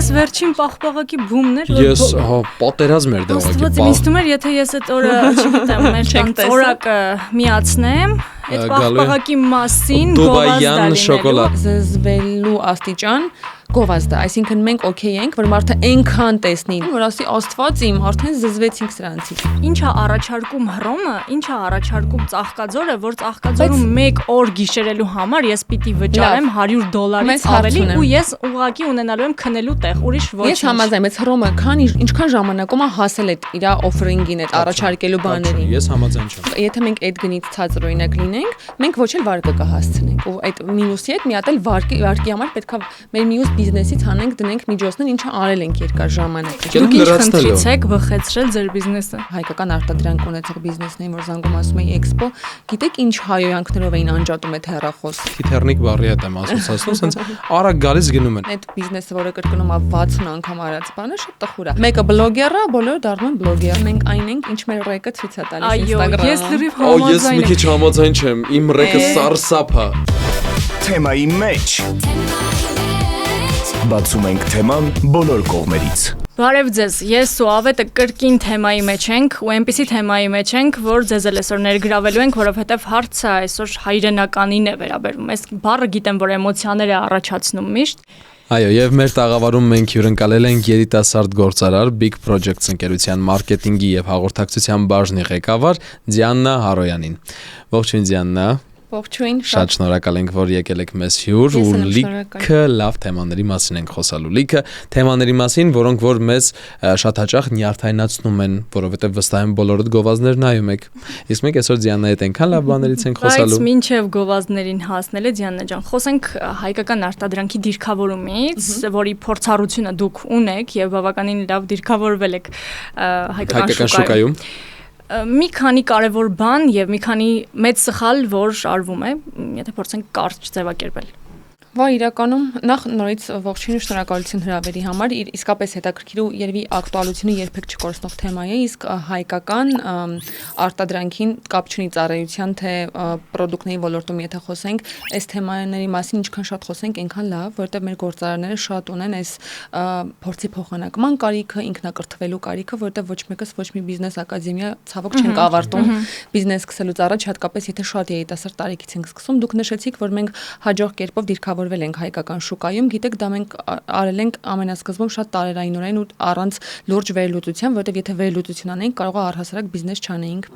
Այս վերջին պաղպաղակի բումներ, Ես պատերազմ էր դա ուղղակի։ Ինձ թվում էր, եթե ես այդ օրը, չգիտեմ, մեր տան ծորակը միացնեմ, այդ պաղպաղակի մասին Դուբայյան շոկոլադ զզվելու աստիճան գովազդը, այսինքն մենք օքեյ ենք, որ մարդը այնքան տեսնի, որ ասի Աստված իմ, արդեն զզվեցինք սրանցից։ Ինչա առաջարկում Հռոմը, ինչա առաջարկում Ծաղկաձորը, որ Ծաղկաձորում 1 օր գիշերելու համար ես պիտի վճարեմ $100-ից ավելի ու ես ուղղակի ունենալու եմ քնելու տեղ, ուրիշ ոչինչ։ Ես համաձայն, բայց Հռոմը ինչքան ժամանակում է հասել այդ իր օֆերինգին, այդ առաջարկելու բաներին։ Ես համաձայն չեմ։ Եթե մենք այդ գնից ցածր օրինակ լինենք, մենք ոչ էլ վարկը կհասցնենք։ Ու այդ մինուսի հետ մի հատ էլ վարկի համար պետքա մեր մյուս բիզնեսից հանենք դնենք միջոցներ, ինչը արել ենք երկար ժամանակ։ Դուք ինչ խնդրից եք վխեցրել ձեր բիզնեսը։ Հայկական արտադրանք ունեցող բիզնեսներին, որ զանգում ասում էի էքսպո, գիտեք ինչ հայոյանքներով էին անջատում այդ հեռախոս։ Թիթեռնիկ բառի հետ եմ ասոցացնում, ասենց արագ գալիս գնում են։ Այդ բիզնեսը, որը կրկնում է 60 անգամ արած բանը, շատ տխուր է։ Մեկը բլոգեր է, բոլորը դառնում են բլոգեր։ Մենք այն ենք, ինչ մեր ռեկը ցույց է տալիս Instagram-ում։ Ես լրիվ համաձայն եմ։ Ես մի քիչ համաձայն չեմ, իմ ռեկը սարսափ է։ Թեմայի մեջ բացում ենք թեման բոլոր կողմերից։ Բարև ձեզ, ես ու Ավետը կրկին թեմայի մեջ ենք ու այնպիսի թեմայի մեջ ենք, որ ձեզ էլ այսօր ներգրավելու ենք, որովհետև հարցը այսօր հայրենականին է վերաբերում։ Այս բառը գիտեմ, որ էմոցիաներ է առաջացնում միշտ։ Այո, եւ մեր տաղավարում մենք հյուրընկալել ենք երիտասարդ գործարար Big Projects ընկերության մարքեթինգի եւ հաղորդակցության բաժնի ղեկավար Դիանա Հարոյանին։ Ողջույն Դիանա։ Ողջույն, շատ շնորհակալ ենք, որ եկել եք մեզ հյուր ու լիքը լավ թեմաների մասին ենք խոսալու։ Լիքը թեմաների մասին, որոնք որ մեզ շատ հաճախ նյարդայնացնում են, որովհետև վստահ եմ բոլորդ գովազդներ նայում եք։ Իսկ մենք այսօր Դիանայի հետ այնքան լավ բաներից ենք խոսալու։ Բայց մինչև գովազդներին հասնելը Դիանա ջան, խոսենք հայկական արտադրանքի դիրքավորումից, որի փորձառությունը դուք ունեք եւ բավականին լավ դիրքավորվել եք հայկական շուկայում։ Մի քանի կարևոր բան եւ մի քանի մեծ սխալ, որ արվում է, եթե փորձենք կարճ ձևակերպել։ Վայ իրականում նախ նորից ողջույն ու շնորհակալություն հրավերի համար, իսկապես հետաքրքիր ու երևի ակտուալությունը երբեք չկորցնող թեմա է, իսկ հայկական արտադրանքին կապ չունի ծառայության թե պրոդուկտների ոլորտում եթե խոսենք, այս թեմաների մասին ինչքան շատ խոսենք, այնքան լավ, որովհետև մեր գործարանները շատ ունեն այս փորձի փոխանակման կարիքը, ինքնակրթվելու կարիքը, որովհետև ոչ մեկս ոչ մի բիզնես ակադեմիա ցավոք չենք ավարտում բիզնես սկսելուց առաջ, հատկապես եթե շատ երիտասարդ տարիքից ենք սկսում, դուք նշեցիք, որ մենք հաջող կերպով դիրքավորվել ենք հայկական շուկայում, գիտեք, դա մենք արել ենք ամենասկզբում շատ տարերայնորեն ու առանց լուրջ վերլուծության, որովհետև եթե վերլուծություն անեինք, կարող է առհասարակ բիզնես չանեինք։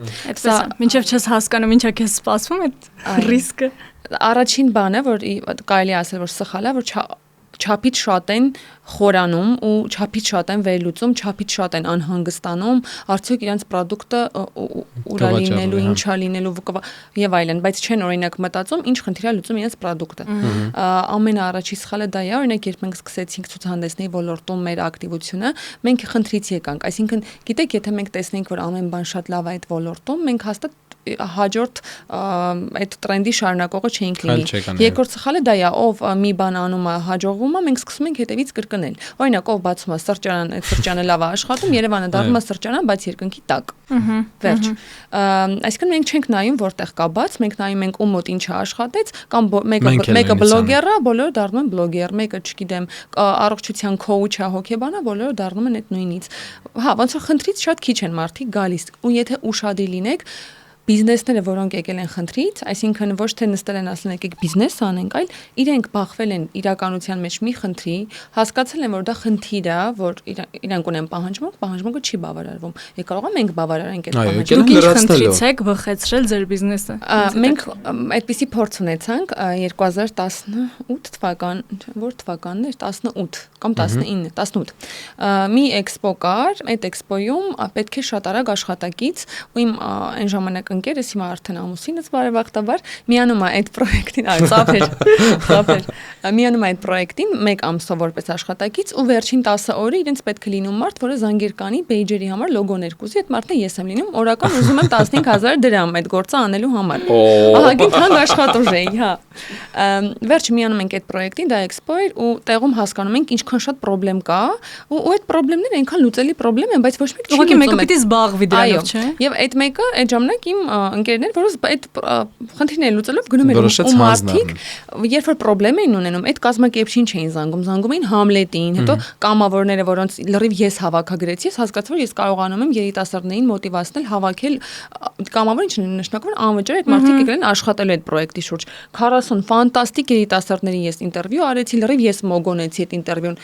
Սա մինչև չես հասկանում ինչա քեզ սպասվում այդ ռիսկը։ Առաջին բանը, որ կարելի է ասել, որ սխալ է, որ չափից շատ են խորանում ու չափից շատ են վերլուծում, չափից շատ են անհանգստանում, արդյոք իրենց պրոդուկտը ուրա լինելու, ինչա լինելու եւ այլն, բայց չեն օրինակ մտածում, ինչ խնդիր է լուծում իրենց պրոդուկտը։ Ամենաառաջի սխալը դա է, օրինակ երբ մենք սկսեցինք ցուցահանդեսների ոլորտում մեր ակտիվությունը, մենք խնդրից եկանք, այսինքն գիտեք, եթե մենք տեսնենք, որ ամեն բան շատ լավ է այդ ոլորտում, մենք հաստատ հաջորդ այդ տրենդի շարունակողը չէինք լինի։ Երկրորդ սխալը դա է, ով մի բան անում է, հաջողվում է, մենք սկսում ենք հետևից կրկնել։ Օրինակ, ով բացում է սրճարան, այդ սրճարանը լավ է աշխատում, Երևանը դառնում է սրճարան, բայց երկնքի տակ։ Վերջ։ Այսինքն մենք չենք նայում որտեղ կա բաց, մենք նայում ենք ում մոտ ինչը աշխատեց, կամ մեկը բլոգեր է, բոլորը դառնում են բլոգեր, մեկը, չգիտեմ, առողջության քոուչ է, հոգեբան է, բոլորը դառնում են այդ նույնից։ Հա, ոնց որ խնդրից շատ քիչ են մարդիկ գալիս, ու եթե ուշադիր լինեք, բիզնեսները, որոնք եկել են խնդրից, այսինքն ոչ թե նստել են ասել եկեք բիզնես անենք, այլ իրենք բախվել են իրականության մեջ մի խնդրի, հասկացել են, որ դա խնդիր է, որ իրանք ունեն պահանջմունքը չի բավարարվում։ Եկ կարող է մենք բավարարենք այդ պահանջմունքը։ Դուք ինչ խնդրից եք վխեցրել ձեր բիզնեսը։ Մենք այդպիսի փորձ ունեցանք 2018 թվական, որ թվականն էր, 18 կամ 18 մի էքսպո կար, այդ էքսպոյում պետք է շատ արագ աշխատակից ու իմ այն ժամանակ ընկերս հիմա արդեն ամուսինս բարեբախտաբար միանում է այդ պրոյեկտին, ծափեր։ Միանում է այդ պրոյեկտին 1 ամսով որպես աշխատակից ու վերջին 10 օրը իրենց պետք է լինում մարդ, որը զանգեր կանի պեյջերի համար լոգոներ կուզի, այդ մարդը ես եմ լինում, օրական ուզում եմ 15000 դրամ այդ գործը անելու համար։ Ահագին թանկ աշխատուժ էի, հա։ Վերջ միանում ենք այդ պրոյեկտին, դա էքսպո էր ու տեղում հասկանում ենք ինչքան շատ խնդրեմ կա ու այդ խնդիրները այնքան լուծելի խնդիրներ են, բայց ոչ մեկ չի լուծում։ Ուղղակի մեկը պիտի զբաղվի դրանով, չէ՞։ Եվ այդ մեկը այդ ժամանակ իմ ընկերներ, որոնց այդ խնդիրները լուծելով գնում են ու մարդիկ, երբ որ խնդրեմ էին ունենում, այդ կազմակերպչին չէին զանգում էին Համլետին, հետո կամավորները, որոնց լրիվ ես հավաքագրեցի, ես հասկացա, որ ես կարողանում եմ երիտասարդներին մոտիվացնել հավաքել կամավոր ինչ նշանակում անվճար այդ մարդիկ եկել են աշխատելու այդ պրոյեկտի շուրջ 40 ֆանտաստիկ երիտասարդների ես ինտերվյու արեցի, լրիվ ես մոգոնեցի այդ ինտերվյուն,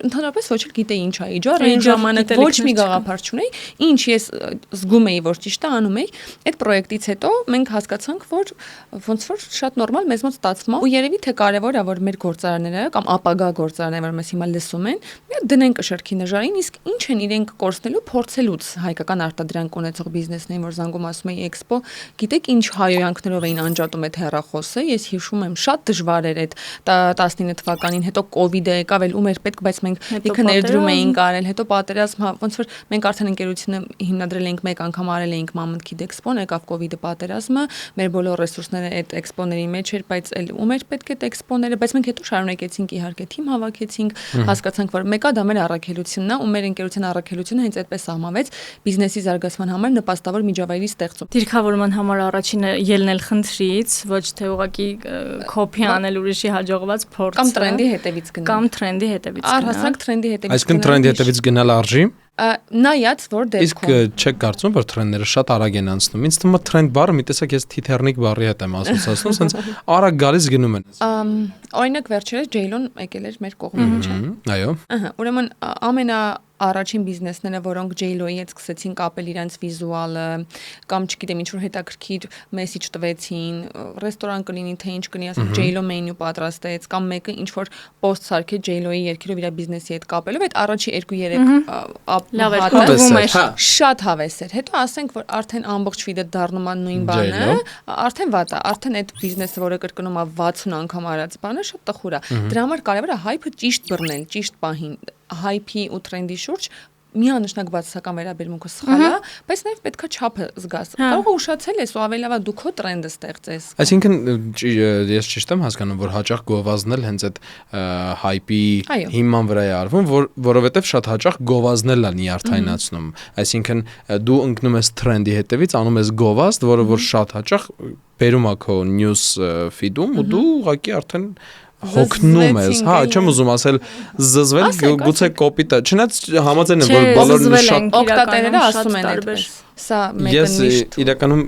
ընդհանրապես ոչ էլ գիտեի ինչ է իջար, այն ժամանակ ոչ մի գաղափար չունեի, ինչ ես զգում էի, որ ճիշտ է անում էի, այդ պրոյեկտից հետո մենք հասկացանք, որ ոնց որ շատ նորմալ մեզ մոտ ստացվում է ու երևի թե կարևոր է որ մեր գործարանները կամ ապագա գործարանները, որ մեզ հիմա լսում են, դնեն կշռքի նժարին, իսկ ինչ են իրենք կորցնելու փորձելուց հայկական արտադրանք ունեցող բիզնեսներին, որ զանգում ասում էի էքսպո, գիտեք ինչ հայոյանքներով էին անջատում այդ հեռախոսը, ես հիշում եմ շատ դժվար էր այդ 19 թվականին, հետո կովիդը եկավ էլ ու մեր պետք, բայց մենք լիքը ներդրում էինք արել, հետո պատերազմ, ոնց որ մենք արդեն ընկերությունը հիմնադրել էինք, մեկ անգամ արել էինք Mama Kid Expo-ն, եկավ կովիդը, պատերազմը, մեր բոլոր ռեսուրսները այդ էքսպոների մեջ էր, բայց էլ ու մեր պետք է էքսպոները, բայց մենք հետո շարունակեցինք իհարկե թիմ հավաքեցինք, հասկացանք, որ մեկը դա մեր առաքելությունն է ու մեր ընկերության առաքելությունը հենց այդպես սահմանվեց բիզնեսի զարգացման համար նպաստավոր միջավայրի ստեղծում։ Դիրքավորման համար առաջինը ելնել խնդրից, ոչ թե ուղղակի կոպի անել ուրիշի հաջողված փորձը կամ տրենդի հետևից գնալ։ Կամ տրենդի հետևից գնալ։ Առհասարակ տրենդի հետևից գնալ։ Այսինքն տրենդի հետևից գնալ արժի։ Նայած որ դեպքում իսկ չեք կարծում որ տրենդները շատ արագ են անցնում ինձ թվում է տրենդ բառը մի տեսակ ես թիթեռնիկ բառի հետ եմ ասոցացնում sense արագ գալիս գնում են օրինակ վերջերս J-Lo-ն եկել էր մեր կողմից չէ այո ուրեմն առաջին բիզնեսները որոնք J-Lo-ի հետ սկսեցին կապել իրենց վիզուալը կամ չգիտեմ ինչ որ հետաքրքիր մեսեջ տվեցին ռեստորան կլինի թե ինչ կլինի ասենք J-Lo մենյու պատրաստեց կամ մեկը ինչ որ post սարքեց J-Lo-ի երկիրով իր բիզնեսի հետ կապելով այդ առաջի 2-3 լավ էր կողմում էր շատ հավես էր հետո ասենք որ արդեն ամբողջ վիդը դառնում է նույն բանը արդեն վատ է արդեն այդ բիզնեսը որը կրկնում է 60 անգամ արած բանը շատ տխուր է դրա համար կարևոր է հայփը ճիշտ բռնել ճիշտ պահին հայփի ու տրենդի շուրջ միանշանակ բացասական վերաբերմունքը սխալ է, բայց նաև պետքա չափը զգաս։ Կարող է ուշացել ես ու ավելի լավ է դու քո տրենդը ստեղծես։ Այսինքն ես ճիշտ եմ հասկանում, որ հաճախ գովազդնել հենց այդ հայպի հիման վրա է արվում, որովհետև շատ հաճախ գովազդնելն է նյարդայնացնում։ Այսինքն դու ընկնում ես տրենդի հետևից, անում ես գովազդ, որը որ շատ հաճախ բերում է քո news feed-ում ու դու ուղղակի արդեն հոգնում ես, հա, չեմ ուզում ասել զզվել, գուցե կոպիտ է, չնայած համաձայն եմ, որ բոլորն շատ օգտատերերը ասում են այդպես։ Սա մեկը միշտ։ Ես իրականում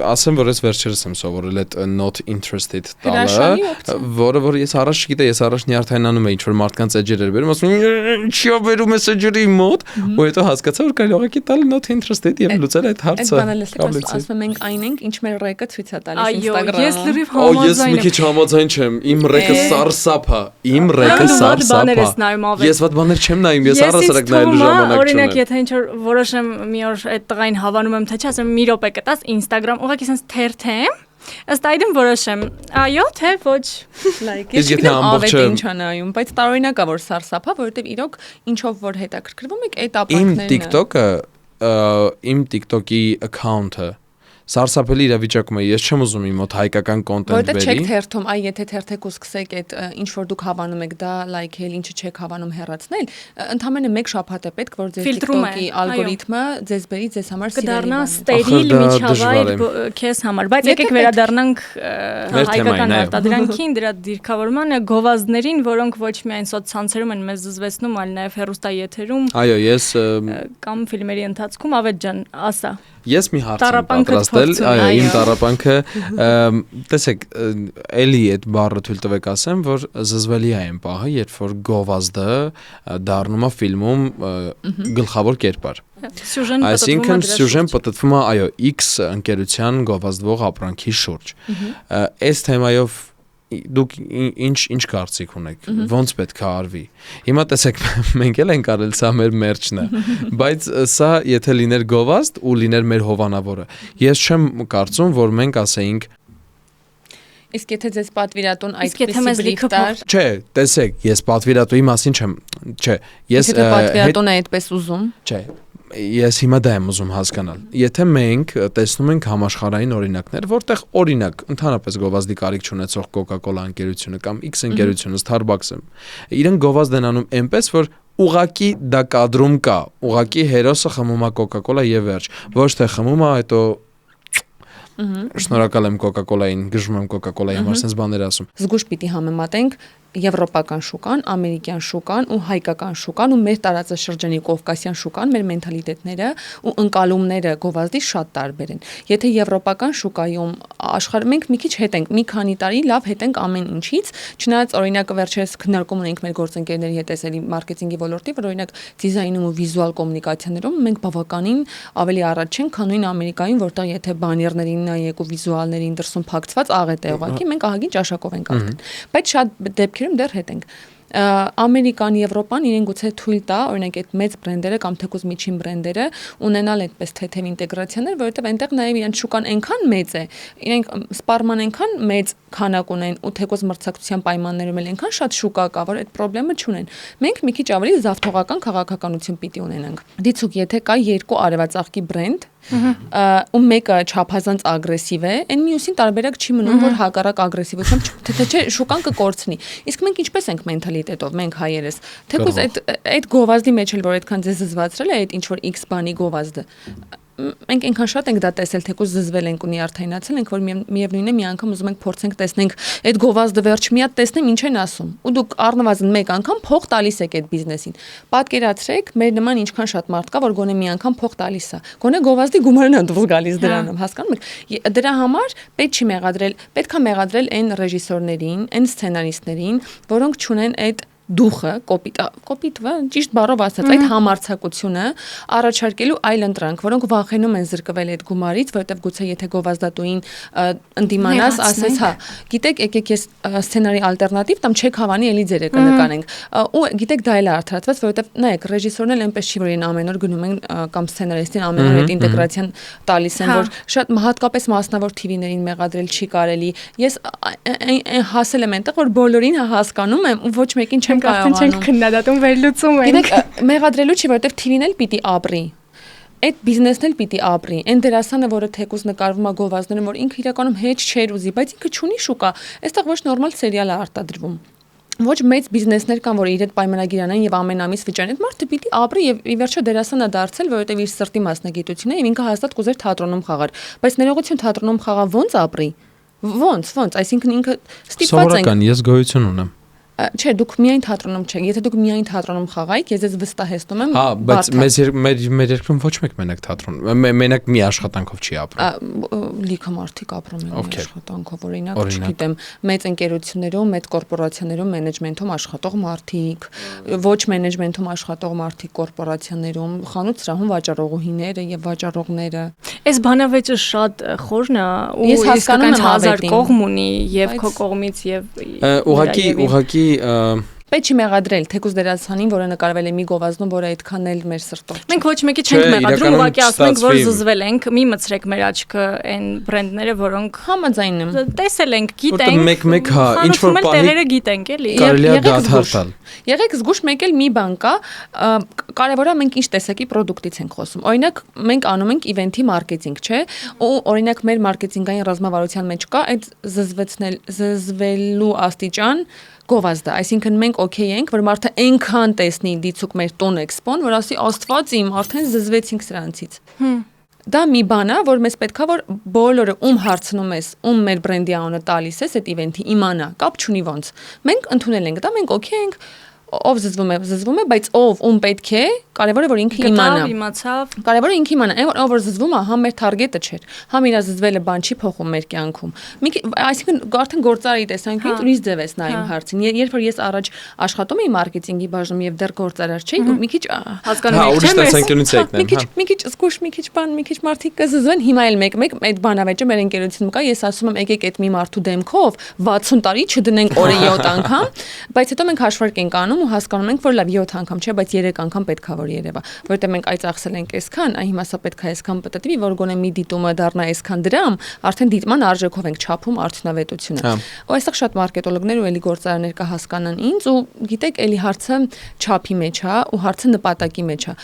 ասեմ, որ ես վերջերս եմ սովորել այդ not interested տալը, որը որ ես առաջ գիտեի, ես առաջ նյարդայնանում էի, ինչ որ մարդկանց էջեր էր բերում, ասում եմ, ինչի՞ բերում ես էջերի մոտ, ու հետո հասկացա, որ կարելի է տալ not interested եւ լուծել այդ հարցը։ Ասում եմ, մենք այն ենք, ինչ մեր ռեկը ցույց է տալիս Instagram-ում։ Այո, ես լրիվ համաձայն եմ։ Ես մի քիչ համաձայն չեմ, իմ ռեկը սարսափ է, իմ ռեկը սարսափ է։ Ես ված բաներ չեմ նայում, ես առասարակ նայելու ժամանակ չունեմ։ Օրինակ, եթե ինչ որ որոշեմ մի օր այդ տղային հավանում եմ, թե չէ, ասեմ մի րոպե կտաս Instagram, ուղղակի sense թերթեմ, ըստ այդմ որոշեմ, այո, թե ոչ, like ես գիտեմ ավետ ինչ անայում, բայց տարօրինակ է որ սարսափա, որովհետև իրոք ինչով որ հետաքրքրվում եք այդ ապակներն։ Իմ TikTok-ի account-ը սարսափելի իրավիճակում է, ես չեմ ուզում իմ մոտ հայկական կոնտենտ բերի։ Որտե չեք թերթում, այ եթե թերթեք ու սկսեք այդ ինչ որ դուք հավանում եք դա լայքել, ինչը չեք հավանում հեռացնել, ընդամենը մեկ շաբաթ է պետք, որ ձեր TikTok-ի ալգորիթմը ձեզ բերի ձեզ համար սիրելի բան։ Կդառնա ստերիլ միջավայր քեզ համար, բայց եկեք վերադառնանք հայկական արտադրանքին, դրա դիրքավորմանը, գովազդներին, որոնք ոչ միայն սոցցանցերում են մեզ զզվեցնում, այլ նաև հեռուստաեթերում։ Այո, ես կամ ֆիլմերի ընթացքում ավետ ջան, ասա։ Ես մի հարց եմ պատրաստել, այո, իմ տառապանքը, տեսեք, էլի այդ բառը թույլ տվեք ասեմ, որ զզվելի է այն պահը, երբ որ գովազդը դառնում է ֆիլմում գլխավոր կերպար։ Այսինքն սյուժեն պատտվում է, այո, X ընկերության գովազդվող ապրանքի շուրջ։ Այս թեմայով դուք ինչ կարծիք ունեք, ոնց պետք է արվի։ Հիմա տեսեք, մենք էլ ենք արել, սա մեր մերճն է, բայց սա եթե լիներ գովազդ ու լիներ մեր հովանավորը, ես չեմ կարծում, որ մենք ասեինք Իսկ եթե ձեզ պատվիրատուն այդպեսի բրիֆ տար։ Չէ, տեսեք, ես պատվիրատուի մասին չեմ, չէ, ես Եթե պատվիրատունը այդպես ուզում։ Չէ, ես հիմա դա եմ ուզում հասկանալ։ Եթե մենք տեսնում ենք համաշխարհային օրինակներ, որտեղ օրինակ ընդհանրապես գովազդի կարիք չունեցող Coca-Cola ընկերությունը կամ X ընկերությունը, Starbucks-ը, իրենք գովազդ են անում այնպես, որ ուղակի դա կադրում կա, ուղակի հերոսը խմում է Coca-Cola եւ վերջ, ոչ թե խմում է հետո Շնորհակալ եմ Coca-Cola-ին, գժվում եմ Coca-Cola-ի համար sense բաներ ասում։ Զգուշ պիտի համեմատենք եվրոպական շուկան, ամերիկյան շուկան ու հայկական շուկան ու մեր տարածաշրջանի կովկասյան շուկան, մեր մենթալիտետները ու ընկալումները գովազդի շատ տարբեր են։ Եթե եվրոպական շուկայում աշխարհ մենք մի քիչ հետ ենք, մի քանի տարի լավ հետ ենք ամեն ինչից, չնայած օրինակ վերջերս քննարկում ունենք մեր գործընկերների հետ էսելի մարքեթինգի ոլորտի, որ օրինակ դիզայնում ու վիզուալ կոմունիկացիաներում մենք բավականին ավելի առաջ ենք, քան նույն Ամերիկայում, որտեղ եթե բաներներին նայեք ու վիզուալներին դրսում փակցված աղետ է ուղղակի, մենք ահագին ճաշակով ենք արդեն։ Բայց շատ դեպքերում դեռ հետ ենք։ Ամերիկան, Եվրոպան իրեն գուցե թույլ տա, օրինակ այդ մեծ բրենդերը կամ թեկուզ միջին բրենդերը ունենալ այդպես թեթև ինտեգրացիաներ, որովհետև այնտեղ նաև իրենց շուկան այնքան մեծ է, իրենք սպառման այնքան մեծ քանակ ունեն ու թեկուզ մրցակցության պայմաններում էլ այնքան շատ շուկա կա, որ այդ խնդրեմը չունեն։ Մենք մի քիչ ավելի զավթողական քաղաքականություն պիտի ունենանք։ Դիցուկ, եթե կա երկու արևածաղկի բրենդ, ու մեկը չափազանց ագրեսիվ է, այն մյուսին տարբերակ չի մնում, որ հակառակ ագրեսիվությամբ թե չէ շուկան կկորցնի։ Իսկ մենք ինչպես ենք մենթալիտետով, մենք հայերս, թեկուզ այդ գովազդի մեջ էլ որ այդքան ձեզ զզվացրել է այդ ինչ որ X բանի գովազդը, մենք այնքան շատ ենք դա տեսել, թեկուզ զզվել ենք ու նյարդայնացել ենք, որ միևնույնն է մի անգամ ուզում ենք փորձենք տեսնենք այդ գովազդը վերջ մի հատ տեսնեմ ինչ են ասում։ Ու դուք առնվազն մեկ անգամ փող տալիս եք այդ բիզնեսին։ Պատկերացրեք, մեր նման ինչքան շատ մարդ կա, որ գոնե մի անգամ փող տալիս է։ Գոնե գովազդի գումարն է դուրս գալիս դրանով, հասկանում եք։ Դրա համար պետք չի մեղադրել, պետք է մեղադրել այն ռեժիսորներին, այն սցենարիստներին, որոնք չունեն այդ դուխը, կոպիտ, ճիշտ բառով ասած, այդ համարձակությունը առաջարկելու այլ ընտրանք, որոնք վախենում են զրկվել այդ գումարից, որովհետև գուցե եթե գովազդատուին ընդդիմանաս, ասես, հա, գիտեք, եկեք ես սցենարի ալտերնատիվ, կամ չեք հավանի, էլի ձերը կնկանենք։ Ու գիտեք, դա էլ է արդարացված, որովհետև նայեք, ռեժիսորն էլ այնպես չի, որ իրեն ամեն օր գնում են կամ սցենարիստին ամեն օր այդ ինտեգրացիան տալիս են, որ շատ հատկապես մասնավոր TV-ներին մեղադրել չի կարելի։ Ես հասել եմ այնտեղ, որ բոլորին հասկանում եմ ու ոչ մեկին չեմ արդեն չենք քննադատում, վերլուծում ենք։ Գիտեք, մեղադրելու չի, որովհետև TV-ն էլ պիտի ապրի։ Այդ բիզնեսն էլ պիտի ապրի։ Այն դերասանը, որը թեկուզ նկարվում է գովազդներում, որ ինքը իրականում հետ չէր ուզի, բայց ինքը չունի շուկա։ Այստեղ ոչ նորմալ սերիալ է արտադրվում։ Ոչ մեծ բիզնեսներ կան, որ իր հետ պայմանագիր անեն եւ ամեն ամիս վճարեն։ Այդ մարդը պիտի ապրի եւ ի վերջո դերասան է դարձել, որովհետեւ իր սրտի մասնագիտությունն է եւ ինքը հաստատ կուզեր թատրոնում խաղալ։ Բայց ներողություն թատրոնում խաղա ո՞նց ապրի։ Ո՞նց, այսինքն ինքը ստիպված է։ Սովորական ես գոյություն ունեմ։ Չէ, դուք միայն թատրոնում չեք։ Եթե դուք միայն թատրոնում խաղայիք, ես ձեզ վստահեցնում եմ։ Հա, բայց մեր երկրում ոչ մեկ մենակ թատրոն, մենակ մի աշխատանքով չի ապրում։ Լիքը մարդիկ ապրում են մի աշխատանքով, օրինակ, չգիտեմ, մեծ ընկերություններում, մեծ կորպորացիաներում մենեջմենթում աշխատող մարդիկ, ոչ մենեջմենթում աշխատող մարդիկ կորպորացիաներում, խանութ սրահում վաճառողուհիները եւ վաճառողները։ Այս բանավեճը շատ խորն է ու իսկական հազար կողմ ունի եւ քո կողմից եւ ուղղակի Պետք չի մեղադրել թեկուզ դերասանին, որը նկարվել է մի գովազդում, որը այդքան էլ մեր սրտով չէ։ Մենք ոչ մեկի չենք մեղադրում, ուղղակի ասում ենք, որ զզվել ենք, մի մցրեք մեր աչքը այն բրենդները, որոնք համաձայն եմ։ Տեսել ենք, գիտենք։ Մեկ հա, ինչ որ տեղերը գիտենք, էլի։ Կարելի է դադարել։ Եղեք զգուշ, մեկ էլ մի բան կա, կարևորը մենք ինչ տեսակի պրոդուկտից ենք խոսում։ Օրինակ, մենք անում ենք իվենթի մարքեթինգ, չէ՞։ Ու օրինակ մեր մարքեթինգային ռազմավարության մեջ կա այդ զզվելու աստիճան գովազդը, այսինքն մենք օքեյ ենք, որ մարդը այնքան տեսնի դիցուկ մեր տոն էքսպոն, որ ասի Աստված իմ, արդեն զզվեցինք սրանցից։ Դա մի բան է, որ մեզ պետքա որ բոլորը ում հարցնում ես, ում մեր բրենդի անունը տալիս ես այդ իվենթի իմանա, կապ չունի ոնց։ Մենք ընդունել ենք դա, մենք օքեյ ենք, ով զզվում է, բայց ով ում պետք է, կարևորը որ ինքը իմանա։ Իմացավ։ Կարևորը ինքը իմանա, ով որ զզվում է, հա մեր թարգետը չէր։ Հա իրա զզվելը բան չի փոխում մեր կյանքում։ Այսինքն արդեն գործարարի տեսանկյունից ուրիշ ձև ես նայում հարցին։ Երբ որ ես առաջ աշխատում էի մարքեթինգի բաժնում եւ դեռ գործարար չէի, մի քիչ հասկանում եք, չէ՞։ Մի քիչ զգուշ, մի քիչ բան, մի քիչ մարդիկ կզզվեն, հիմա էլ մեկ այդ բանավեճը մեր ընկերությունում կա, ես ասում եմ, եկեք այդ մի մարդու դեմքով 60 տարի չդնենք օրը 7 անգամ, բայց հետո մենք հաշվարկ ենք անում ու հասկանում ենք, որ լավ 7 անգամ չէ, բայց 3 անգամ պետքա որ երևա, որովհետեւ մենք այց ախսել ենք այսքան, հիմա սա պետքա այսքան պատտվի, որ գոնե մի դիտումը դառնա այսքան դրամ, արդեն դիտման արժեքով ենք չափում արդյունավետությունը։ Ու այստեղ շատ մարքետոլոգներ ու էլի գործարաններ կա հասկանան ինձ ու գիտեք, էլի հարցը չափի մեջ է ու հարցը նպատակի մեջ է։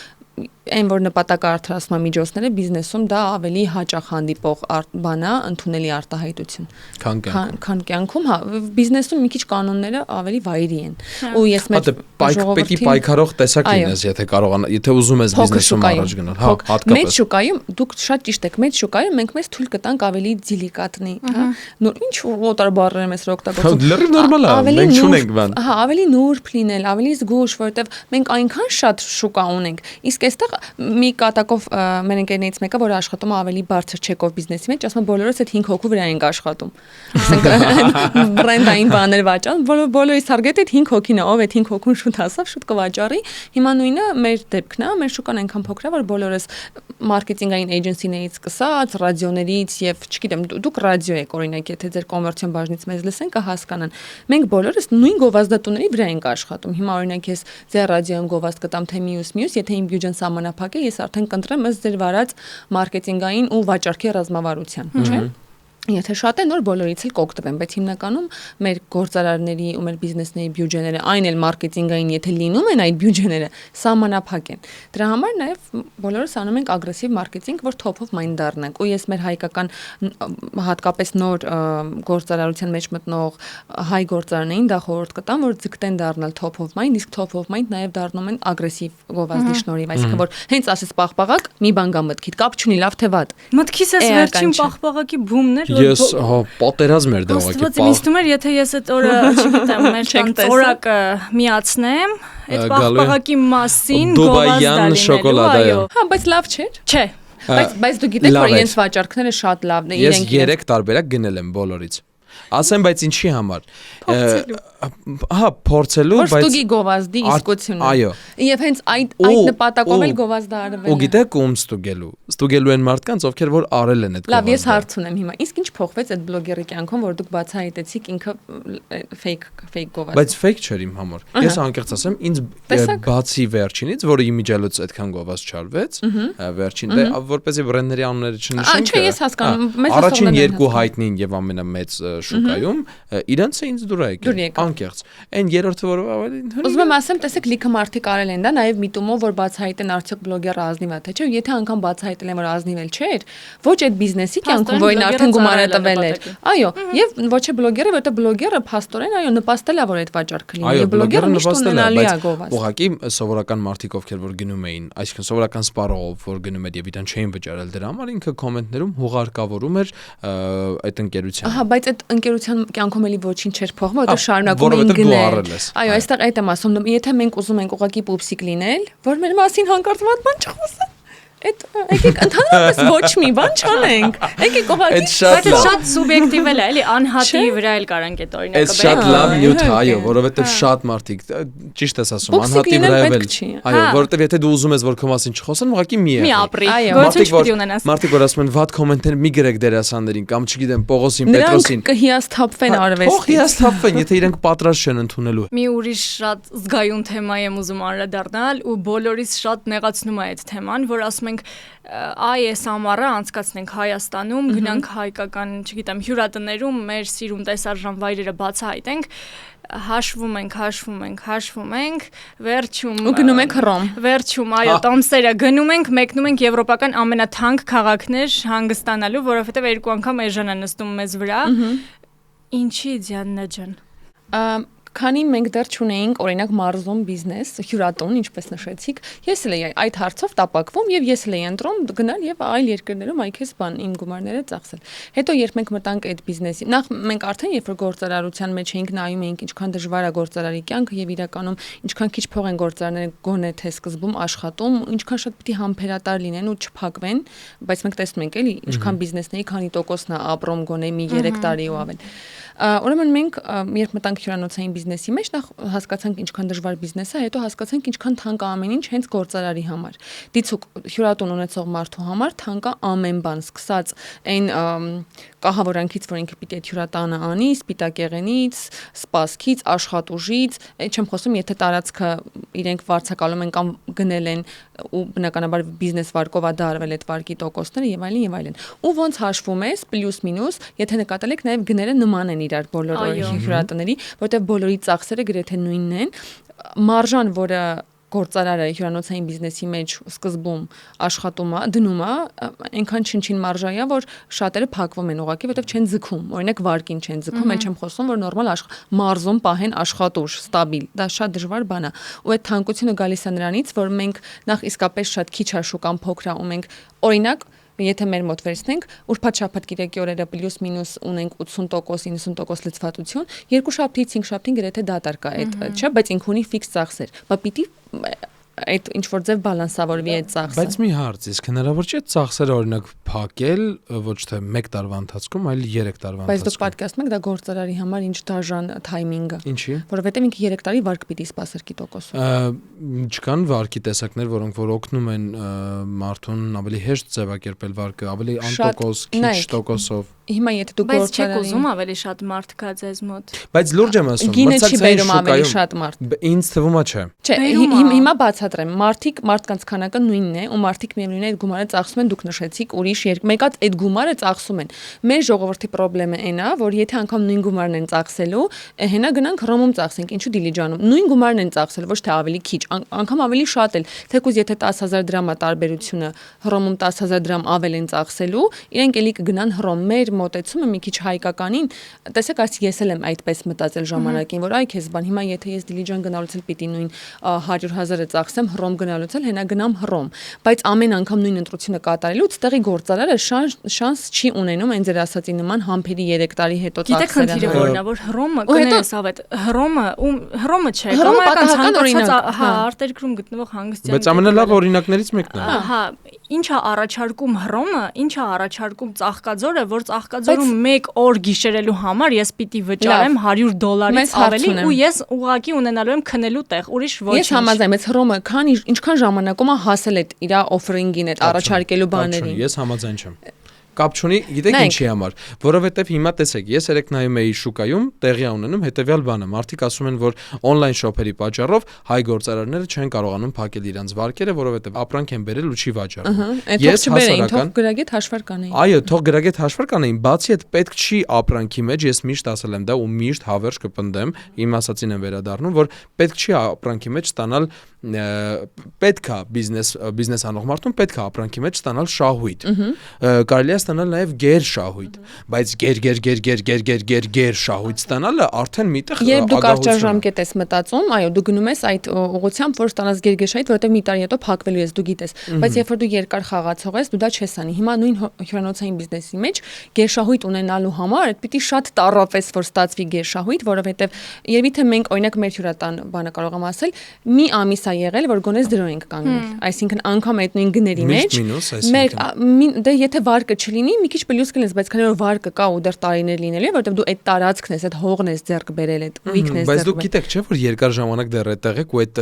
այն որ նպատակարդարացման միջոցները բիզնեսում դա ավելի հաճախ հանդիպող բան է, ընդունելի արտահայտություն։ Քան կյանքում, հա, բիզնեսում մի քիչ կանոնները ավելի վայրի են։ Ու ես մեր պետք է պայքարող տեսակ լինես, եթե կարողանա, եթե ուզում ես բիզնեսում առաջ գնալ, հա, հատկապես։ Մեծ շուկայում դուք շատ ճիշտ եք, մեծ շուկայում մենք մեզ թույլ կտանք ավելի դիլիկատնի, հա։ Նոր ինչ օտար բառեր մեզ օգտագործում։ Լրիվ նորմալ է, մենք չունենք բան։ Հա, ավելի նուրբ լինել, ավելի զգուշ, որովհետև մենք այնքան շատ շուկա ունենք։ Իսկ այստեղ մի կատակով մեր ընկերներից մեկը, որ աշխատում է ավելի բարձր չեկով բիզնեսի մեջ, ասում է բոլորս այդ 5 հոգու վրա ենք աշխատում։ Ասենք բրենդային բաներ վաճառում, բոլորիս target-ը 5 հոգին է, ով այդ 5 հոգուն շուտ հասավ, շուտ կվաճառի։ Հիմա նույնը մեր դեպքն է, մեր շուկան այնքան փոքր է, որ բոլորս մարքեթինգային էջենսիներից սկսած, ռադիոներից եւ չգիտեմ, դուք ռադիո եք օրինակ, եթե ձեր կոմերցիոն բաժնից մեզ լսեն, կհասկանան։ Մենք բոլորս նույն գովազդատուների վրա ենք աշխատում։ Հիմա օրինակ ես ձեր ռադիոյում գովազդ կտամ թե մյուս, եթե իմ բյուջեն սահմանափակ է, ես արդեն կընտրեմ ըստ ձեր վարած մարքեթինգային ու վաճառքի ռազմավարության, չէ՞։ Եթե շատ է նոր բոլորից էլ կօգտվեմ, բայց հիմնականում մեր գործարարների ու մեր բիզնեսների բյուջեները, այն էլ մարքեթինգային, եթե լինում են այդ բյուջեները, սահմանափակ են։ Դրա համար նաև բոլորս անում ենք ագրեսիվ մարքեթինգ, որ top of mind դառնանք։ Ու ես մեր հայկական հատկապես նոր գործարարության մեջ մտնող հայ գործարարներին դա խորհուրդ կտամ, որ ձգտեն դառնալ top of mind, իսկ top of mind նաև դառնում են ագրեսիվ գովազդի շնորհիվ, այսինքն որ հենց ասես պաղպաղակ, մի բան գա մտքիդ, կապ չունի, լավ թե վատ։ Մտքիս էս վերջին պաղպաղակի բումներ Ես հա պատերազմ էր դա ուղղակի։ Ըստ ինձ թվում էր, եթե ես այդ օրը, չգիտեմ, մեր ծորակը միացնեմ, այդ պաղպաղակի մասին Դուբայյան շոկոլադայը։ Հա, բայց լավ չէր։ Չէ։ Բայց դու գիտեք, որ իրենց վաճառքները շատ լավն են, իրենք 3 տարբերակ գնել եմ բոլորից։ Ասեմ, բայց ինչի համար։ Հա, փորձելու, բայց ստուգի գովազդի իսկությունը։ Այո։ Եվ հենց այդ նպատակով էլ գովազդը արվել է։ Ու գիտեք ում ստուգելու են մարդկանց, ովքեր որ արել են այդ գովազդը։ Լավ, ես հարց ունեմ հիմա։ Իսկ ինչ փոխվեց այդ բլոգերի կյանքում, որ դուք բացահայտեցիք ինքը fake գովազդ։ Բայց fake չէր իմ համար։ Ես անկեղծ ասեմ, ինձ բացի վերջինից, որը իմիջիալոց այդքան գովազդ չարվեց, վերջին դե որպեսզի բրենդների անունները չնշենք։ Չէ, ես հասկանում, առաջին երկու հայտնին եւ ամենամեծ շուկայում իրենց է ինձ դուր եկել։ Անկեղծ։ Այն երրորդը որ ավելի ուզում եմ ասեմ, տեսեք լիքը մարդիկ արել են դա, նաև միտումով որ բացահայտեն արդյոք բլոգերը ազնիվ է թե չէ, եթե անգամ բացահայտել են որ ազնիվ չէր, ոչ այդ բիզնեսի կյանքում որին արդեն գումարը տվել էր։ Այո, եւ ոչ է բլոգերը, որտեղ բլոգերը փաստորեն այո նպաստել է որ այդ վաճառքը լինի։ Եվ բլոգերը միշտ ունենալի է գովազդ։ Ուղղակի սովորական մարդիկ ովքեր որ գնում էին, այսինքն սովորական սպառողով որ գնում էր եւ իրան չէին վճարել դրա համար ինքը կոմենտներում հուղարկավորում էր այդ ընկերությանը։ Ահա, բայց այդ ընկերության կյանքում էլի ոչինչ չէր փոխվում, որտեղ շարունակում էին գնել։ Այո, այստեղ այդ եմ ասում, եթե մենք ուզում ենք ուղղակի պուպսիկ լինել, որ մեր մասին հանկարծ բան չխոսեն, այդ եկեք ընդհանրապես ոչ մի բան չանենք։ Եկեք ուղղակի շատ սուբյեկտիվ է, էլի անհատի վրա էլ կարանք այդ օրինակը։ Այդ շատ լավ նյութ է, այո, որովհետև շատ մարդիկ ճիշտ ես ասում, անհատի վրա էլ։ Այո, որովհետև եթե դու ուզում ես որ քո մասին չխոսեն, ուղղակի մի ապրի։ Մարդիկ որ ասում են վատ կոմենտներ մի գրեք դերասաններին կամ չգիտեմ Պողոսին, Պետրոսին։ Նրանք կհիասթափվեն արվեստի։ Թող հիասթափվեն, եթե իրենք պատրաստ չեն ընդունելու։ Մի ուրիշ շատ զգայուն թեմա եմ ուզում անդրադառնալ ու բոլորիս շատ նեղացնում է այդ թեման, որ ասում ենք այս ամառը անցկացնենք Հայաստանում, գնանք հայկական, չգիտեմ, հյուրատներում մեր սիրուն տեսարժան վայրերը բացահայտենք, հաշվում ենք, վերջում ու գնում ենք Հռոմ։ Վերջում, այո, տոմսերը գնում ենք, մեկնում ենք եվրոպական ամենաթանկ քաղաքներ հանգստանալու, որովհետև երկու անգամ էժան է նստում մեզ վրա։ Ինչի Դիանա ջան։ Քանի մենք դեռ չունեինք օրինակ մարզում բիզնես, հյուրատուն, ինչպես նշեցիք, ես էլ էի այդ հարցով տապակվում եւ ես էլ էի ընտրում գնալ եւ այլ երկրներում այքես բան իմ գումարները ծախսել։ Հետո երբ մենք մտանք այդ բիզնեսի, նախ մենք արդեն երբ որ գործարարության մեջ էինք նայում էինք ինչքան դժվար է գործարարի կյանքը եւ իրականում ինչքան քիչ փող են գործարարները գոնե թե սկզբում աշխատում, ինչքան շատ պիտի համբերատար լինեն ու չփակվեն, բայց մենք տեսնում ենք էլի ինչքան բիզնեսների քանի տոկոսն է ապրում գոնե մի 3 տարի ու ավել։ Ուրեմն մենք երբ մտանք հյուրանոցային բիզնեսի մեջ, նախ հասկացանք ինչքան դժվար բիզնես է, հետո հասկացանք ինչքան թանկ է ամեն ինչ հենց գործարարի համար։ Դիցուկ հյուրատուն ունեցող մարդու համար թանկ է ամեն բան, սկսած այն կահավորանքից, որ ինքը պիտի այդ հյուրատանը անի, սպիտակեղենից, սպասքից, աշխատուժից, չեմ խոսում, եթե տարածքը իրենք վարձակալում են կամ գնել են ու բնականաբար բիզնես վարկով է դարվել այդ վարկի տոկոսները եւ այլն եւ այլն։ Ու ոնց հաշվում ես, պլյուս մինուս, եթե նկատել եք նաեւ գները նման են իրար բոլոր հյուրատների, որտեղ բոլորի ծախսերը գրեթե նույնն են, մարժան, որը գործարարը հյուրանոցային բիզնեսի մեջ սկզբում աշխատում է, դնում է, այնքան չնչին մարժա է, որ շատերը փակվում են ուղղակի, որովհետև չեն ձգում, օրինակ վարկին չեն ձգում, էլ չեմ խոսում, որ նորմալ մարզում պահեն աշխատուժ, ստաբիլ, դա շատ դժվար բան է։ Ու այդ թանկությունը գալիս է նրանից, որ մենք նախ իսկապես շատ քիչ է շուկան փոքր է, ու մենք օրինակ եթե մեր մոտ վերցնենք, ուրբաթ-շաբաթ գիրակի օրերը պլյուս-մինուս ունենք 80%, 90% լցվածություն, երկու շաբթից 5 շաբթին գրեթե դատարկ է այդ, չէ, բայց ինքն ունի ֆիքս ծախսեր։ Բա պիտի այդ ինչ որ ձև բալանսավորվի այդ ծախսը։ Բայց մի հարց, իսկ հնարավոր չէ ծախսերը օրինակ փակել ոչ թե 1 տարվա ընթացքում, այլ 3 տարվա ընթացքում։ Բայց դուք պատկերացնում եք դա գործարարի համար ինչ դաժան թայմինգը։ Ինչի՞։ Որովհետև ինքը 3 տարի վարկ պիտի սպասեր կիտոկոսով։ Չկան վարկի տեսակներ, որոնք որ օգնում են մարդուն ավելի հեշտ ձևակերպել վարկը, ավելի անտոկոս, քիչ տոկոսով։ Հիմա եթե դու բայց չեք ուզում ավելի շատ մարդ գա ձեզ մոտ։ Բայց լուրջ եմ ասում, գինը չի բերում ավելի շատ մարդ։ Ինձ թվում է չէ։ Չէ, հիմա բացատրեմ, մարդկանց քանակը նույնն է, ու մարդիկ միևնույն է այդ գումարը ծախսում են, դուք նշեցիք, ուրիշ մեկած այդ գումարը ծախսում են։ Մեր ժողովրդի խնդրեմը այն է, որ եթե անգամ նույն գումարն են ծախսելու, հենա գնանք Հռոմում ծախսենք, ինչու Դիլիջանում։ Նույն գումարն են ծախսել, ոչ թե ավելի քիչ, անգամ ավելի շատ էլ։ Թեկուզ եթե 10000 դրամ է տարբերությունը, Հռոմում 10000 դրամ ավել են ծախսելու, իրենք էլի կգնան Հռոմ։ Մեր մոտեցումը մի քիչ հայկականին, տեսեք, այս ես էլ եմ այդպես մտածել ժամանակին, որ այ քեզ բան, հիմա եթե ես Դիլիջան գնալուց էլ պիտի նույն 100,000-ը ծախսեմ, Հռոմ գնալուց էլ հենա գնամ Հռոմ, բայց ամեն անգամ նույն ընտրությունը կատարելուց տեղի գործարարը շանս չի ունենում այն ձեր ասածի նման համբերի 3 տարի հետո ծախսերը։ Գիտեք խնդիրը որն է, որ Հռոմը կներես ավետ, Հռոմը չէ, կամայական ցանկացած արտերկրում գտնվող հանգստյան։ Բայց ամենալավ օրինակներից մեկն է։ Հա, ինչա առաջարկում Հռոմը, ինչա առաջարկում Ծաղկաձորը, որ Ծաղկաձորում 1 օր գիշերելու համար ես պիտի վճարեմ $100 ավելի ու ես ուղղակի ունենալու եմ քնելու տեղ, ուրիշ ոչինչ։ Ես համաձայն եմ, բայց Հռոմը ինչքան ժամանակում է հասել այդ իր օֆերինգին, այդ առաջարկելու բաներին։ Ես համաձայն չեմ։ Կապ չունի, գիտեք ինչի համար, որովհետև հիմա տեսեք, ես երեք նայում էի շուկայում, տեղի ունենում հետեւյալ բանը, մարդիկ ասում են, որ on-line shop-երի պատճառով հայ գործարարները չեն կարողանում փակել իրենց վարկերը, որովհետև ապրանք են բերել ու չի վաճառում։ Ես հասարակական թող գրագետ հաշվար կանեին։ Այո, թող գրագետ հաշվար կանեին, բացի այդ պետք չի ապրանքի մեջ, ես միշտ ասել եմ դա ու միշտ հավերժ կպնդեմ, իմ ասածին եմ վերադառնում, որ պետք չի ապրանքի մեջ ստանալ պետքա բիզնես անող մարդուն պետքա ապրանքի մեջ ստանալ շահույթ։ Կարելի է ստանալ նաև գեր շահույթ, բայց գեր շահույթ ստանալը արդեն միտեղ ագահություն է։ Երբ դու կարճաժամկետ ես մտածում, այո, դու գնում ես այդ ուղղությամբ, որ ստանաս գեր շահույթ, որովհետև մի տարի հետո փակվելու ես, դու գիտես, բայց երբ որ դու երկար խաղացող ես, դու դա չես անի։ Հիմա նույն հյուրանոցային բիզնեսի մեջ գեր շահույթ ունենալու համար պիտի շատ տարապես, որ ստացվի գեր շահույթ, որովհետև երբ մենք օրինակ մեր հյուրատան բանը կարող եմ ասել, մի ամիս եղել, որ գոնես դրո ենք կանգնել։ Այսինքն անգամ այդ նույն գների մեջ դե եթե վարկը չլինի, մի քիչ պլյուս կլինես, բայց քանի որ վարկը կա ու դեռ տարիներ լինելու է, որովհետև դու այդ տարածքն ես, այդ հողն ես ձեռք բերել, այդ ուիկն ես ձեռք։ Բայց դու գիտեք, չէ՞ որ երկար ժամանակ դեռ այդտեղ եք ու այդ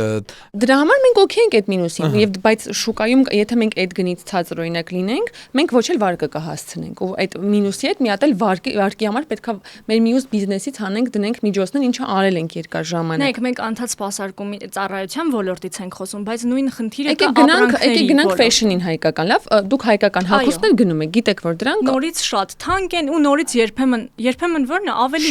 դրա համար մենք օքեյ ենք այդ մինուսին, եւ բայց շուկայում եթե մենք այդ գնից ցածր օրինակ լինենք, մենք ոչ էլ վարկը կհասցնենք ու այդ մինուսի հետ մի հատ էլ վարկի համար պետքա մեր մյուս բիզնեսից հանենք, դնենք միջոցներ, ինչը արել ենք երկար ժամանակ։ Նայեք, մենք անդադ սպասարկումի ծառայության ոլորտից ենք խոսում, բայց նույն խնդիրը կա ապրանքների։ Եկեք գնանք ֆեշնին հայկական, լավ, դուք հայկական հագուստներ գնում եք, գիտեք որ դրանք նորից շատ թանկ են ու նորից երբեմն որն է ավելի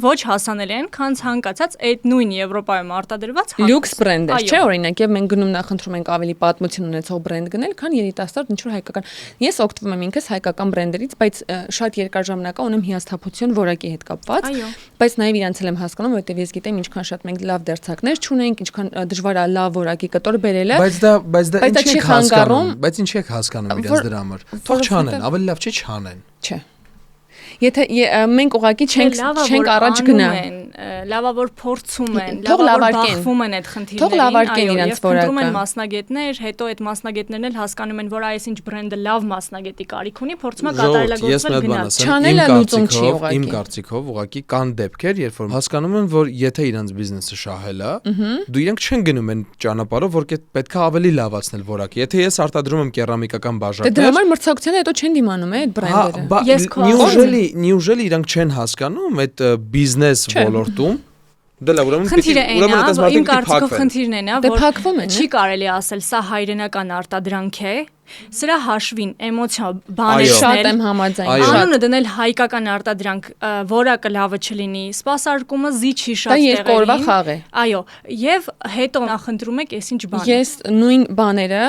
ոչ հասանելի են, քան ցանկացած այդ նույն Եվրոպայում արտադրված լյուքս բրենդ է, չէ՞ օրինակ, եւ մենք գնում նախընտրում ենք ավելի պատմություն ունեցող բրենդ գնել, քան երիտասարդ ինչ որ հայկական։ Ես օգտվում եմ ինքս հայկական բրենդերից, բայց շատ երկար ժամանակ ունեմ հիասթափություն որակի հետ կապված, բայց նաեւ իրանց էլ եմ հասկանում, որովհետեւ ես գիտեմ ինչքան շատ մենք լավ դերձակներ չունենք, ինչքան դժվար է լավ որակի կտոր բերելը։ Բայց դա ինչի եք հասկանում, բայց ինչի եք հասկանում իրենց դրա համար։ Թող չանեն, ավելի լավ չի չանեն։ Չէ։ Եթե մենք ուղղակի չենք առաջ գնա, լավավոր փորձում են, լավավոր բախվում են այդ խնդիրներին, թող լավարկեն իրենց որակը։ Փնտրում են մասնագետներ, հետո այդ մասնագետներն էլ հասկանում են, որ այս ինչ բրենդը լավ մասնագետի կարիք ունի, փորձում է կատարելագործել գնալ։ Չանելը լուծում չի ուղղակի։ Իմ կարծիքով ուղղակի կան դեպքեր, երբ որ հասկանում են, որ եթե իրենց բիզնեսը շահել է, դու իրենք չեն գնում են ճանապարհով, որ պետքա ավելի լավացնել որակը։ Եթե ես արտադրում եմ կերամիկական բաժակներ, դրա համար մրցակցության հետո չեն դիմանում այդ բրենդերը։ Неужели իրանք չեն հասկանում այդ բիզնես ոլորտում Դե լավ, ուրեմն իմ կարծիքով խնդիրն է նա, որ չի կարելի ասել սա հայրենական արտադրանք է, Սրա հաշվին էմոցիա բաներ շատ եմ համաձայն։ Անունը դնել հայկական արտադրանք, որակը լավը չլինի, սպասարկումը զիջի շատ տեղերին։ Դա երկօրվա խաղ է։ Այո, եւ հետո նախընտրում եք այսինչ բան։ Ես նույն բաները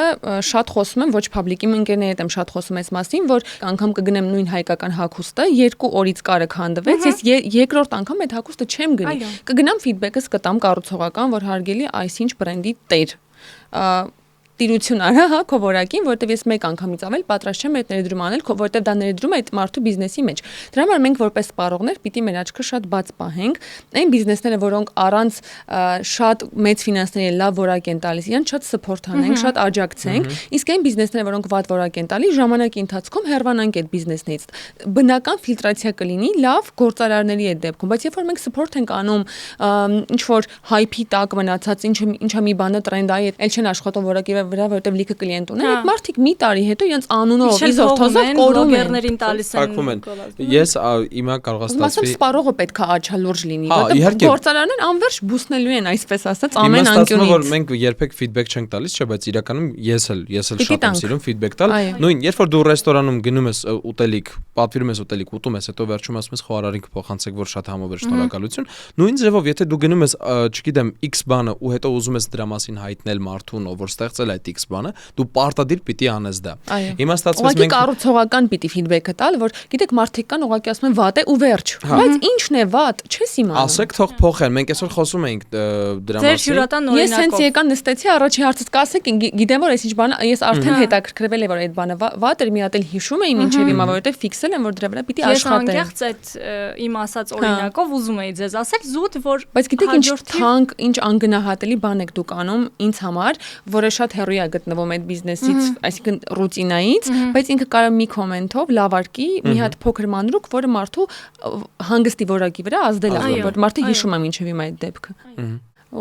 շատ խոսում եմ, ոչ public-ի ընկերների հետ եմ շատ խոսում այս մասին, որ անգամ կգնեմ նույն հայկական հագուստը, 2 օրից կարը քանդվեց, ես երկրորդ անգամ այդ հագուստը չեմ գնի։ Կգնամ feedback-ս կտամ կառուցողական, որ հարգելի այսինչ բրենդի տեր տիրություն արա, հա, քո որակին, որտեվ ես մեկ անգամից ավել պատրաստ չեմ այդ ներդրում անել, որտեվ դա ներդրում է այդ մարդու բիզնեսի մեջ։ Դրա համար մենք որպես սպառողներ պիտի մեր աչքը շատ բաց պահենք, այն բիզնեսները, որոնք առանց շատ մեծ ֆինանսների լավ որակ են տալիս, իրեն շատ support անենք, շատ աջակցենք, իսկ այն բիզնեսները, որոնք վատ որակ են տալիս, ժամանակի ընթացքում հեռվանանք այդ բիզնեսներից։ Բնական ֆիլտրացիա կլինի լավ գործարարների այդ դեպքում, բայց երբ որ մենք support ենք անում, ինչ որ hype-ի տակ մնացած, ինչա մի բանը տրենդ է, այլ չեն աշխատում որակի վրա, որտեղ լիքը կլիենտ ունեն, այդ մարդիկ մի տարի հետո իրենց անունով, իզորթոզով կորում են, տալիս են։ Ես իմա կարող ստացվի։ Մասամբ սպառողը պետք է աչալուրջ լինի, որտեղ գործարաններն անverջ բուսնելու են, այսպես ասած, ամեն անկյունից։ Որ մենք երբեք feedback չենք տալիս, չէ, բայց իրականում ես էլ շատ եմ սիրում feedback տալ։ Նույն, երբ որ դու ռեստորանում գնում ես ուտելիք, պատվիրում ես ուտելիք, ուտում ես, հետո վերջում ասում ես խոհարարին կփոխանցեք, որ շատ համով էր, շնորհակալություն։ Նույն ձևով, եթե դու գնում ես, չգիտեմ, X բանը ու հետո ուզում ես դրա մասին հայտնել մարդուն, ով որ ստեղծել այդ X բանը, դու պարտադիր պիտի անես դա։ Հիմա ստացվեց մենք կառուցողական պիտի feedback-ը տալ, որ գիտեք մարդիկ կան ուղղակի ասում են վատ է ու վերջ։ Բայց ինչն է վատ, չես իմանում։ Ասեք թող փոխեն, մենք այսօր խոսում էինք դրա մասին։ Ձեր հյուրատան օրինակով։ Ես հենց եկան նստեցի, առաջի հարցից կասեք, գիտեմ որ այսինչ բանը, ես արդեն հետաքրքրվել եմ որ այդ բանը վատ էր, մի հատ էլ հիշում էի մինչև հիմա, որովհետև ֆիքսել եմ որ դրա վրա պիտի աշխատեմ։ Ես անկեղծ այդ իմ ասած օրինակով ուզում էի ձեզ ասել զուտ որ բայց գիտեք ինչ թանկ, ինչ անգնահատելի բան եք դուք անում ինձ համար, որը շատ հեռու է գտնվում այդ բիզնեսից, այսինքն ռուտինայից, բայց ինքը կարող մի կոմենտով լավարկի մի հատ փոքր մանրուք, որը մարդու հանգստի որակի վրա ազդել է, որ մարդը հիշում է մինչև հիմա այդ դեպքը։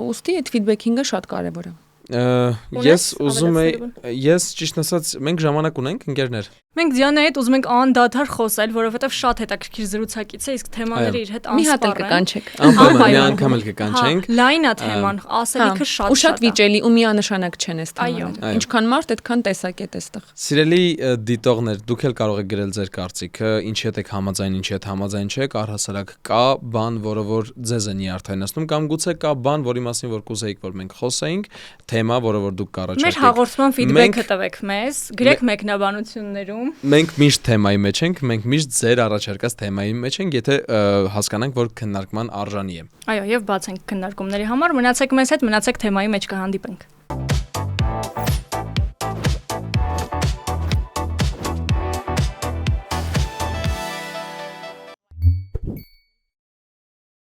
Ուստի այդ feedback-ինգը շատ կարևոր է։ Ես ուզում եի, ես ճիշտ ասած, մենք ժամանակ ունենք ընկերներ։ Մենք Դիանայի հետ ուզում ենք անդադար խոսել, որովհետև շատ հետաքրքիր զրուցակից է, իսկ թեմաները իր հետ անսպառ են։ Մի անգամ էլ կկանչենք։ Լայն է թեման, ասելիքը շատ ու շատ վիճելի ու միանշանակ չեն այս թեմաները։ Ինչքան մարդ, այդքան տեսակետ է ստեղ։ Սիրելի դիտողներ, դուք էլ կարող եք գրել ձեր կարծիքը, ինչի հետ եք համաձայն, ինչի հետ համաձայն չեք, առհասարակ կա բան, որը որ ձեզ է նյարդայնացնում, կամ գուցե կա բան, որի մասին որ կուզեիք, որ մենք խոսեինք, թեմա, որը որ դուք կառաջարկեք։ Մեր հաղորդման feedback-ը տվեք մեզ, գրեք մեկնաբանություններում։ Մենք միշտ թեմայի մեջ ենք, մենք միշտ ձեր առաջարկած թեմայի մեջ ենք, եթե հասկանանք, որ քննարկման արժանի է։ Այո, եւ բաց ենք քննարկումների համար, մնացեք մեզ հետ, մնացեք թեմայի մեջ կհանդիպենք։